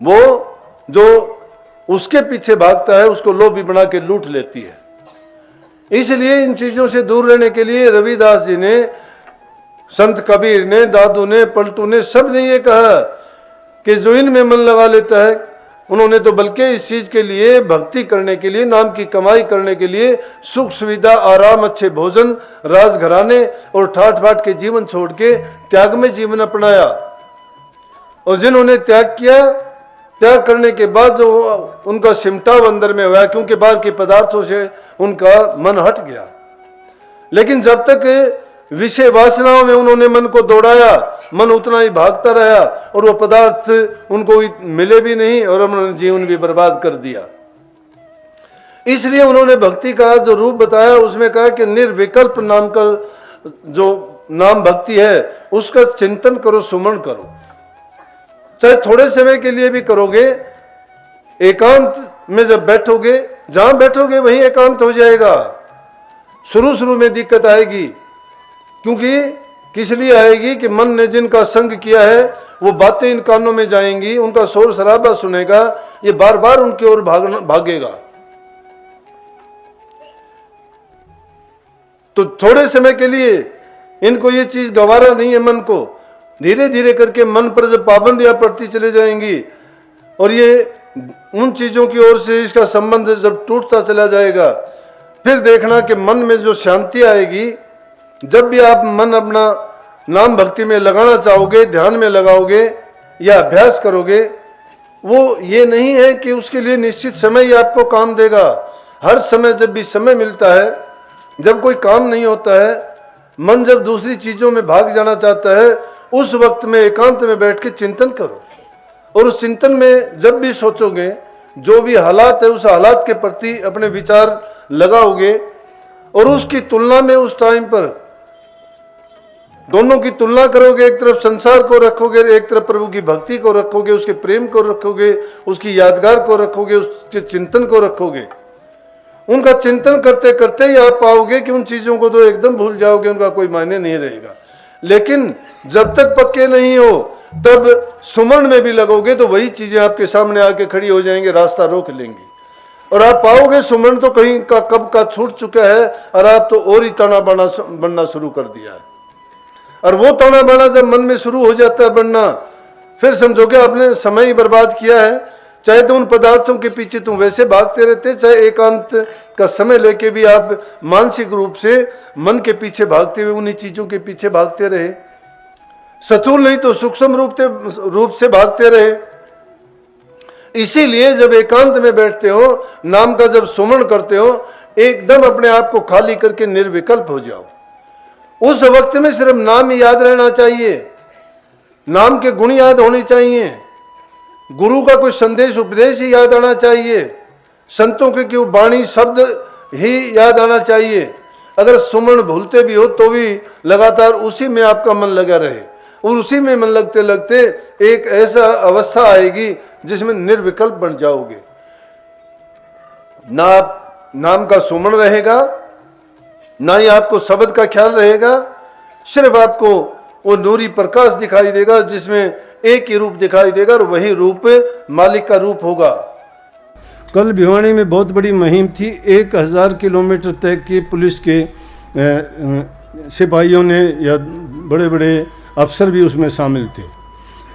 वो जो उसके पीछे भागता है उसको लोभी बना के लूट लेती है। इसलिए इन चीजों से दूर रहने के लिए रविदास जी ने, संत कबीर ने, दादू ने, पलटू ने, सब ने ये कहा कि जो इनमें मन लगा लेता है, उन्होंने तो बल्कि इस चीज के लिए, भक्ति करने के लिए, नाम की कमाई करने के लिए, सुख सुविधा, आराम, अच्छे भोजन, राजघराने और ठाट बाट के जीवन छोड़ के त्याग में जीवन अपनाया। और जिन्होंने त्याग किया, त्याग करने के बाद जो उनका सिमटाव अंदर में हुआ, क्योंकि बाहर के पदार्थों से उनका मन हट गया। लेकिन जब तक विषय वासनाओं में उन्होंने मन को दौड़ाया, मन उतना ही भागता रहा और वो पदार्थ उनको मिले भी नहीं और उन्होंने जीवन भी बर्बाद कर दिया। इसलिए उन्होंने भक्ति का जो रूप बताया उसमें कहा कि निर्विकल्प नाम का जो नाम भक्ति है उसका चिंतन करो, सुमन करो। चाहे थोड़े समय के लिए भी करोगे, एकांत में जब बैठोगे, जहां बैठोगे वहीं एकांत हो जाएगा। शुरू में दिक्कत आएगी, क्योंकि किस लिए आएगी कि मन ने जिनका संग किया है वो बातें इन कानों में जाएंगी, उनका शोर शराबा सुनेगा, ये बार बार उनकी ओर भागेगा। तो थोड़े समय के लिए इनको ये चीज गवारा नहीं है मन को। धीरे धीरे करके मन पर जब पाबंदियां पड़ती चले जाएंगी और ये उन चीजों की ओर से इसका संबंध जब टूटता चला जाएगा, फिर देखना कि मन में जो शांति आएगी, जब भी आप मन अपना नाम भक्ति में लगाना चाहोगे, ध्यान में लगाओगे या अभ्यास करोगे, वो ये नहीं है कि उसके लिए निश्चित समय ही आपको काम देगा। हर समय जब भी समय मिलता है, जब कोई काम नहीं होता है, मन जब दूसरी चीजों में भाग जाना चाहता है, उस वक्त में एकांत में बैठ के चिंतन करो। और उस चिंतन में जब भी सोचोगे, जो भी हालात है उस हालात के प्रति अपने विचार लगाओगे और उसकी तुलना में उस टाइम पर दोनों की तुलना करोगे। एक तरफ संसार को रखोगे, एक तरफ प्रभु की भक्ति को रखोगे, उसके प्रेम को रखोगे, उसकी यादगार को रखोगे, उसके चिंतन को रखोगे। उनका चिंतन करते करते ही आप पाओगे कि उन चीजों को तो एकदम भूल जाओगे, उनका कोई मायने नहीं रहेगा। लेकिन जब तक पक्के नहीं हो तब सुमन में भी लगोगे तो वही चीजें आपके सामने आके खड़ी हो जाएंगे, रास्ता रोक लेंगी और आप पाओगे सुमन तो कहीं का कब का छूट चुका है और आप तो और ही ताना बनना शुरू कर दिया है। और वो ताना बाना जब मन में शुरू हो जाता है बनना, फिर समझोगे आपने समय ही बर्बाद किया है। चाहे तो उन पदार्थों के पीछे तुम वैसे भागते रहते, चाहे एकांत का समय लेके भी आप मानसिक रूप से मन के पीछे भागते हुए उन्हीं चीजों के पीछे भागते रहे, स्थूल नहीं तो सूक्ष्म रूप से भागते रहे। इसीलिए जब एकांत में बैठते हो, नाम का जब सुमन करते हो, एकदम अपने आप को खाली करके निर्विकल्प हो जाओ। उस वक्त में सिर्फ नाम ही याद रहना चाहिए, नाम के गुण याद होने चाहिए, गुरु का कोई संदेश उपदेश ही याद आना चाहिए, संतों के क्यों वाणी शब्द ही याद आना चाहिए। अगर सुमन भूलते भी हो तो भी लगातार उसी में आपका मन लगा रहे और उसी में मन लगते लगते एक ऐसा अवस्था आएगी जिसमें निर्विकल्प बन जाओगे। ना आप नाम का सुमन रहेगा, ना ही आपको शब्द का ख्याल रहेगा, सिर्फ आपको वो नूरी प्रकाश दिखाई देगा जिसमें एक ही रूप दिखाई देगा और वही रूप मालिक का रूप होगा। कल भिवानी में बहुत बड़ी मुहिम थी, 1000 किलोमीटर तक की पुलिस के सिपाहियों ने या बड़े बड़े अफसर भी उसमें शामिल थे।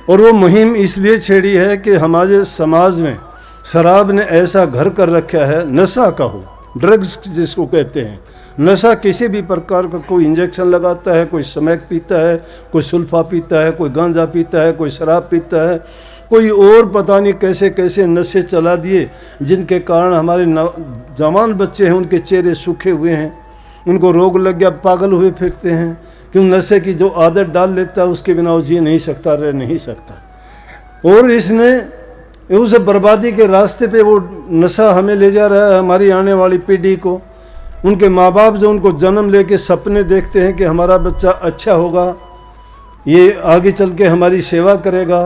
और वो मुहिम इसलिए छेड़ी है कि हमारे समाज में शराब ने ऐसा घर कर रखा है, नशा का हो, ड्रग्स जिसको कहते हैं, नशा किसी भी प्रकार का, कोई इंजेक्शन लगाता है, कोई स्मैक पीता है, कोई सुल्फा पीता है, कोई गांजा पीता है, कोई शराब पीता है, कोई और पता नहीं कैसे कैसे नशे चला दिए जिनके कारण हमारे जवान बच्चे हैं उनके चेहरे सूखे हुए हैं, उनको रोग लग गया, पागल हुए फिरते हैं। क्यों? नशे की जो आदत डाल लेता है उसके बिना वो जी नहीं सकता, रह नहीं सकता। और इसने उस बर्बादी के रास्ते पे वो नशा हमें ले जा रहा है, हमारी आने वाली पीढ़ी को। उनके माँ बाप जो उनको जन्म लेके सपने देखते हैं कि हमारा बच्चा अच्छा होगा, ये आगे चल के हमारी सेवा करेगा,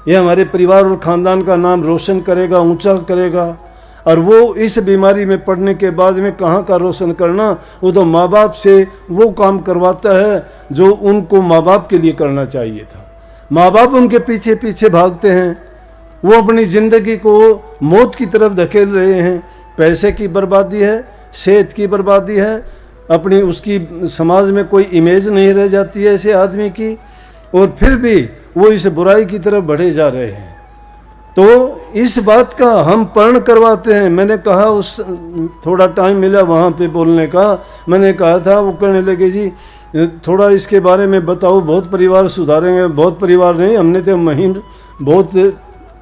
ये हमारे परिवार और ख़ानदान का नाम रोशन करेगा, ऊंचा करेगा, और वो इस बीमारी में पड़ने के बाद में कहाँ का रोशन करना, वो तो माँ बाप से वो काम करवाता है जो उनको माँ बाप के लिए करना चाहिए था। माँ बाप उनके पीछे पीछे भागते हैं वो अपनी ज़िंदगी को मौत की तरफ धकेल रहे हैं। पैसे की बर्बादी है, सेहत की बर्बादी है, अपनी उसकी समाज में कोई इमेज नहीं रह जाती है ऐसे आदमी की, और फिर भी वो इस बुराई की तरफ बढ़े जा रहे हैं। तो इस बात का हम प्रण करवाते हैं। मैंने कहा, उस थोड़ा टाइम मिला वहाँ पे बोलने का, मैंने कहा था, वो कहने लगे जी थोड़ा इसके बारे में बताओ, बहुत परिवार सुधारेंगे। बहुत परिवार नहीं, हमने तो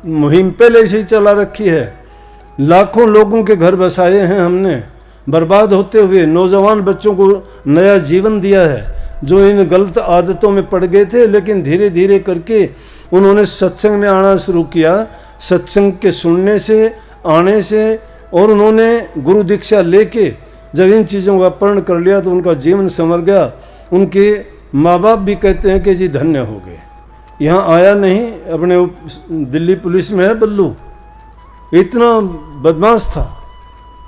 मुहिम पहले से ही चला रखी है। लाखों लोगों के घर बसाए हैं हमने, बर्बाद होते हुए नौजवान बच्चों को नया जीवन दिया है, जो इन गलत आदतों में पड़ गए थे। लेकिन धीरे धीरे करके उन्होंने सत्संग में आना शुरू किया। सत्संग के सुनने से, आने से, और उन्होंने गुरु दीक्षा लेके जब इन चीज़ों का प्रण कर लिया तो उनका जीवन संवर गया। उनके माँ बाप भी कहते हैं कि जी धन्य हो गए। यहाँ आया नहीं, अपने दिल्ली पुलिस में है बल्लू, इतना बदमाश था,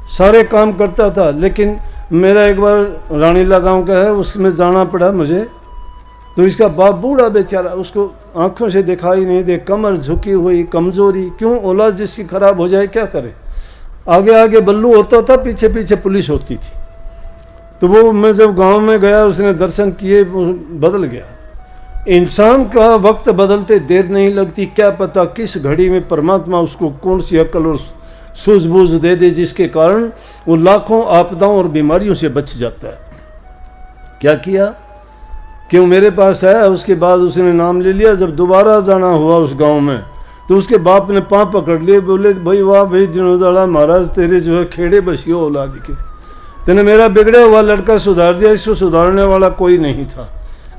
सारे काम करता था। लेकिन मेरा एक बार रानीला गांव का है, उसमें जाना पड़ा मुझे, तो इसका बाप बूढ़ा बेचारा, उसको आंखों से दिखाई नहीं दे, कमर झुकी हुई, कमजोरी। क्यों? औलाद जिसकी खराब हो जाए क्या करे। आगे आगे बल्लू होता था, पीछे पीछे पुलिस होती थी। तो वो मैं जब गांव में गया, उसने दर्शन किए, बदल गया। इंसान का वक्त बदलते देर नहीं लगती। क्या पता किस घड़ी में परमात्मा उसको कौन सी अक्ल और सूझबूझ दे दे, जिसके कारण वो लाखों आपदाओं और बीमारियों से बच जाता है। क्या किया? क्यों मेरे पास आया, उसके बाद उसने नाम ले लिया। जब दोबारा जाना हुआ उस गांव में, तो उसके बाप ने पाँव पकड़ लिए, बोले भाई वाह भाई दिनोदाड़ा महाराज, तेरे जो है खेड़े बसियो औलाद के, तेने मेरा बिगड़ा हुआ लड़का सुधार दिया। इसको सुधारने वाला कोई नहीं था।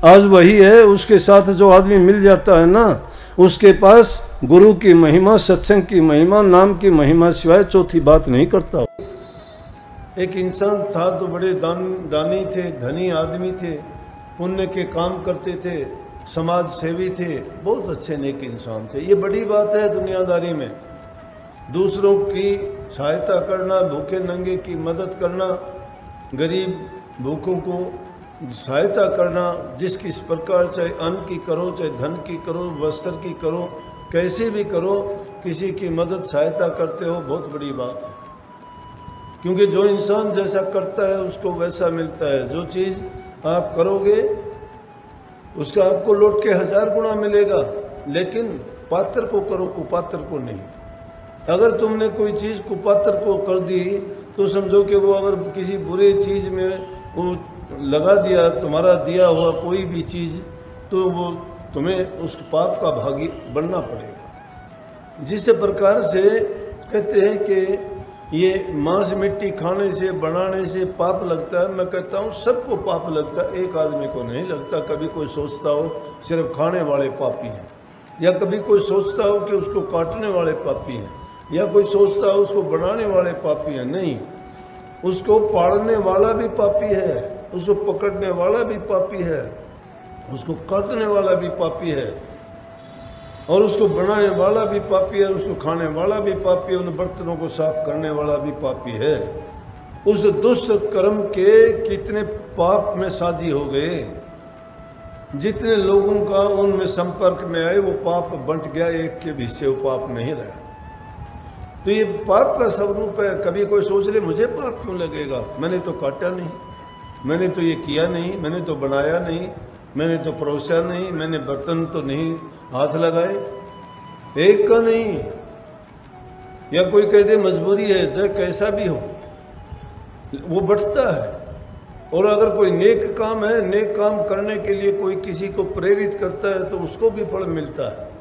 आज वही है, उसके साथ जो आदमी मिल जाता है ना, उसके पास गुरु की महिमा, सत्संग की महिमा, नाम की महिमा सिवाय चौथी बात नहीं करता। एक इंसान था तो बड़े दानी थे, धनी आदमी थे, पुण्य के काम करते थे, समाज सेवी थे, बहुत अच्छे नेक इंसान थे। ये बड़ी बात है दुनियादारी में, दूसरों की सहायता करना, भूखे नंगे की मदद करना, गरीब भूखों को सहायता करना, जिस किस प्रकार, चाहे अन्न की करो, चाहे धन की करो, वस्त्र की करो, कैसे भी करो, किसी की मदद सहायता करते हो, बहुत बड़ी बात है। क्योंकि जो इंसान जैसा करता है उसको वैसा मिलता है। जो चीज़ आप करोगे उसका आपको लौट के 1000 गुना मिलेगा, लेकिन पात्र को करो, कुपात्र को नहीं। अगर तुमने कोई चीज़ कुपात्र को कर दी तो समझो कि वो अगर किसी बुरे चीज़ में वो लगा दिया, तुम्हारा दिया हुआ कोई भी चीज़, तो वो तुम्हें उस पाप का भागी बनना पड़ेगा। जिस प्रकार से कहते हैं कि ये मांस मिट्टी खाने से, बनाने से पाप लगता है, मैं कहता हूँ सबको पाप लगता है, एक आदमी को नहीं लगता। कभी कोई सोचता हो सिर्फ खाने वाले पापी हैं, या कभी कोई सोचता हो कि उसको काटने वाले पापी हैं, या कोई सोचता हो उसको बनाने वाले पापी हैं। नहीं, उसको पाड़ने वाला भी पापी है, उसको पकड़ने वाला भी पापी है, उसको काटने वाला भी पापी है, और उसको बनाने वाला भी पापी है, उसको खाने वाला भी पापी है, उन बर्तनों को साफ करने वाला भी पापी है। उस दुष्कर्म के कितने पाप में साझी हो गए। जितने लोगों का उनमें संपर्क में आए वो पाप बंट गया, एक के भी से वो पाप नहीं रहा। तो ये पाप का स्वरूप है। कभी कोई सोच ले मुझे पाप क्यों लगेगा, मैंने तो काटा नहीं, मैंने तो ये किया नहीं, मैंने तो बनाया नहीं, मैंने तो परोसा नहीं, मैंने बर्तन तो नहीं हाथ लगाए, एक का नहीं। या कोई कह दे मजबूरी है, चाहे कैसा भी हो, वो बढ़ता है। और अगर कोई नेक काम है, नेक काम करने के लिए कोई किसी को प्रेरित करता है तो उसको भी फल मिलता है।